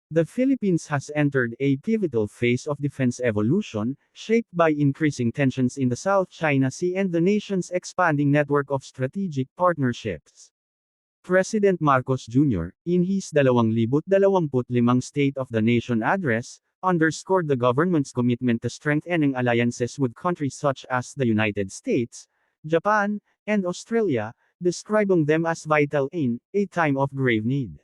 The Philippines has entered a pivotal phase of defense evolution, shaped by increasing tensions in the South China Sea and the nation's expanding network of strategic partnerships. President Marcos Jr., in his 2025 State of the Nation address, underscored the government's commitment to strengthening alliances with countries such as the United States, Japan, and Australia, describing them as vital in a time of grave need.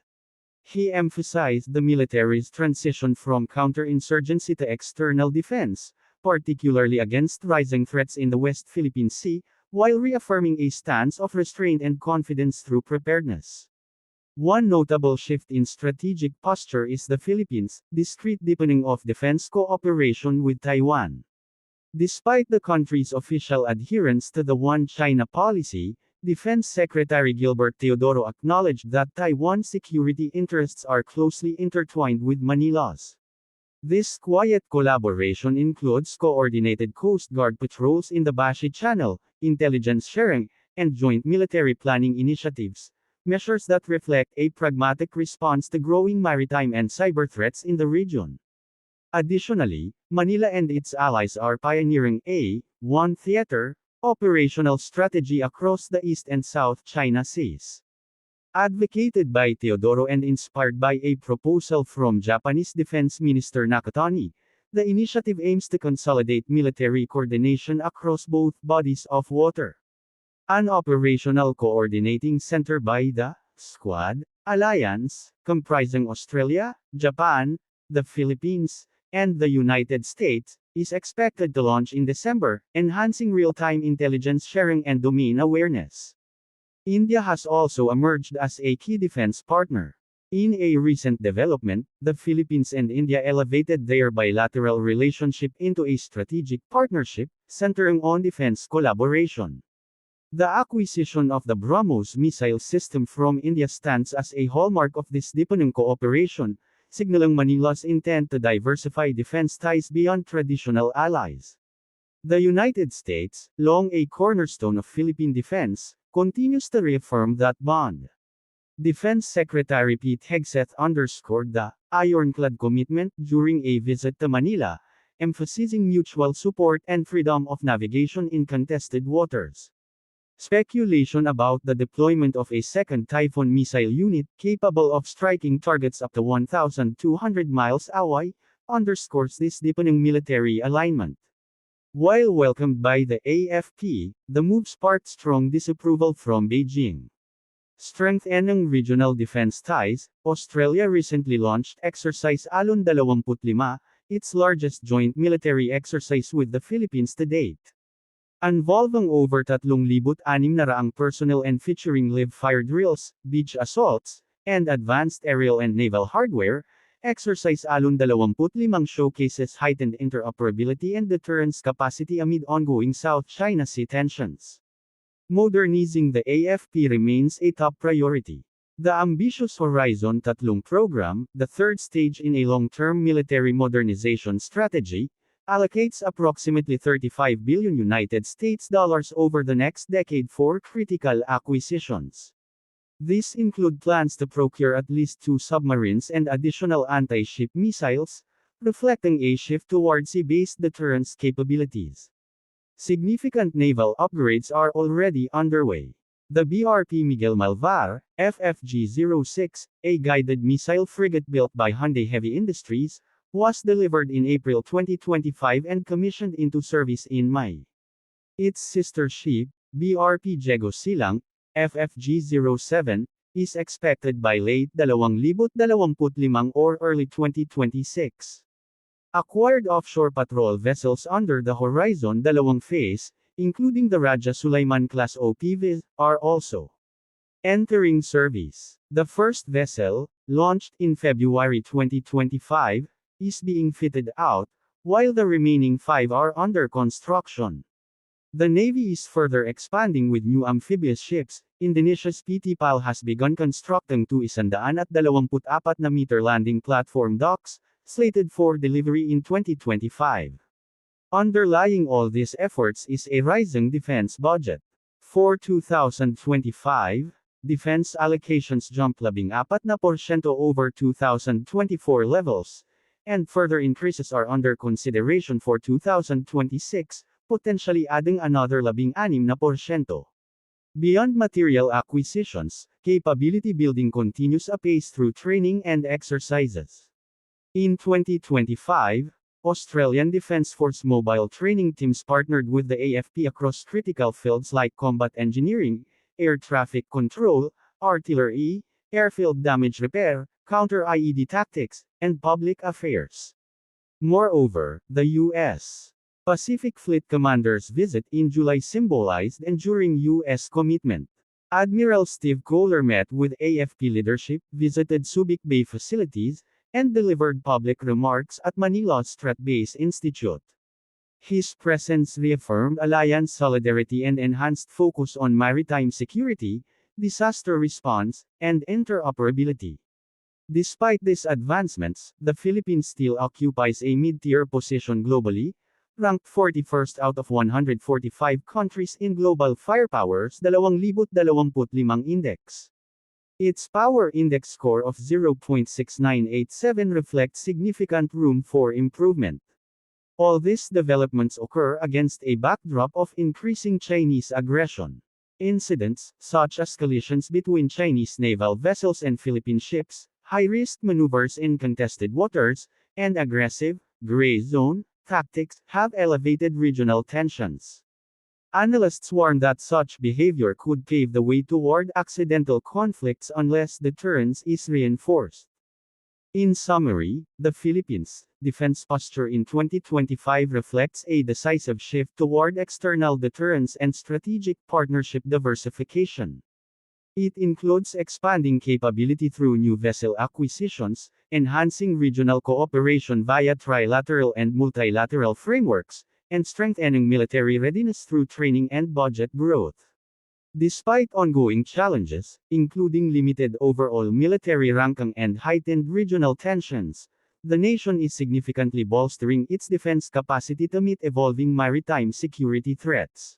He emphasized the military's transition from counterinsurgency to external defense, particularly against rising threats in the West Philippine Sea, while reaffirming a stance of restraint and confidence through preparedness. One notable shift in strategic posture is the Philippines' discreet deepening of defense cooperation with Taiwan. Despite the country's official adherence to the One China policy, Defense Secretary Gilbert Teodoro acknowledged that Taiwan's security interests are closely intertwined with Manila's. This quiet collaboration includes coordinated Coast Guard patrols in the Bashi Channel, intelligence sharing, and joint military planning initiatives, measures that reflect a pragmatic response to growing maritime and cyber threats in the region. Additionally, Manila and its allies are pioneering a One Theater operational strategy across the East and South China Seas. Advocated by Teodoro and inspired by a proposal from Japanese Defense Minister Nakatani, the initiative aims to consolidate military coordination across both bodies of water. An operational coordinating center by the Squad Alliance, comprising Australia, Japan, the Philippines, and the United States, is expected to launch in December, enhancing real-time intelligence sharing and domain awareness. India has also emerged as a key defense partner. In a recent development, the Philippines and India elevated their bilateral relationship into a strategic partnership, centering on defense collaboration. The acquisition of the BrahMos missile system from India stands as a hallmark of this deepening cooperation, signaling Manila's intent to diversify defense ties beyond traditional allies. The United States, long a cornerstone of Philippine defense, continues to reaffirm that bond. Defense Secretary Pete Hegseth underscored the ironclad commitment during a visit to Manila, emphasizing mutual support and freedom of navigation in contested waters. Speculation about the deployment of a second Typhon missile unit capable of striking targets up to 1,200 miles away underscores this deepening military alignment. While welcomed by the AFP, the move sparked strong disapproval from Beijing. Strengthening regional defense ties, Australia recently launched Exercise Alon 25, its largest joint military exercise with the Philippines to date. Involving over 3,600 personnel and featuring live-fire drills, beach assaults, and advanced aerial and naval hardware, Exercise Alon 25 showcases heightened interoperability and deterrence capacity amid ongoing South China Sea tensions. Modernizing the AFP remains a top priority. The ambitious Horizon 3 program, the third stage in a long-term military modernization strategy, allocates approximately $35 billion over the next decade for critical acquisitions. These include plans to procure at least 2 submarines and additional anti-ship missiles, reflecting a shift towards sea-based deterrence capabilities. Significant naval upgrades are already underway. The BRP Miguel Malvar, FFG-06, a guided missile frigate built by Hyundai Heavy Industries, was delivered in April 2025 and commissioned into service in May. Its sister ship, BRP Diego Silang, FFG-07, is expected by late 2025 or early 2026. Acquired offshore patrol vessels under the Horizon 2 phase, including the Raja Sulaiman-class OPVs, are also entering service. The first vessel, launched in February 2025, is being fitted out, while the remaining 5 are under construction. The Navy is further expanding with new amphibious ships. Indonesia's PT PAL has begun constructing 224-meter landing platform docks, slated for delivery in 2025. Underlying all these efforts is a rising defense budget. For 2025, defense allocations jumped 14% over 2024 levels, and further increases are under consideration for 2026, potentially adding another 16%. Beyond material acquisitions, capability building continues apace through training and exercises. In 2025, Australian Defence Force mobile training teams partnered with the AFP across critical fields like combat engineering, air traffic control, artillery, airfield damage repair, counter-IED tactics, and public affairs. Moreover, the U.S. Pacific Fleet Commander's visit in July symbolized enduring U.S. commitment. Admiral Steve Kohler met with AFP leadership, visited Subic Bay facilities, and delivered public remarks at Manila's Strat-Base Institute. His presence reaffirmed alliance solidarity and enhanced focus on maritime security, disaster response, and interoperability. Despite these advancements, the Philippines still occupies a mid-tier position globally, ranked 41st out of 145 countries in Global Firepower's 2025 index. Its Power Index score of 0.6987 reflects significant room for improvement. All these developments occur against a backdrop of increasing Chinese aggression. Incidents, such as collisions between Chinese naval vessels and Philippine ships, high-risk maneuvers in contested waters, and aggressive, gray zone, tactics, have elevated regional tensions. Analysts warn that such behavior could pave the way toward accidental conflicts unless deterrence is reinforced. In summary, the Philippines' defense posture in 2025 reflects a decisive shift toward external deterrence and strategic partnership diversification. It includes expanding capability through new vessel acquisitions, enhancing regional cooperation via trilateral and multilateral frameworks, and strengthening military readiness through training and budget growth. Despite ongoing challenges, including limited overall military ranking and heightened regional tensions, the nation is significantly bolstering its defense capacity to meet evolving maritime security threats.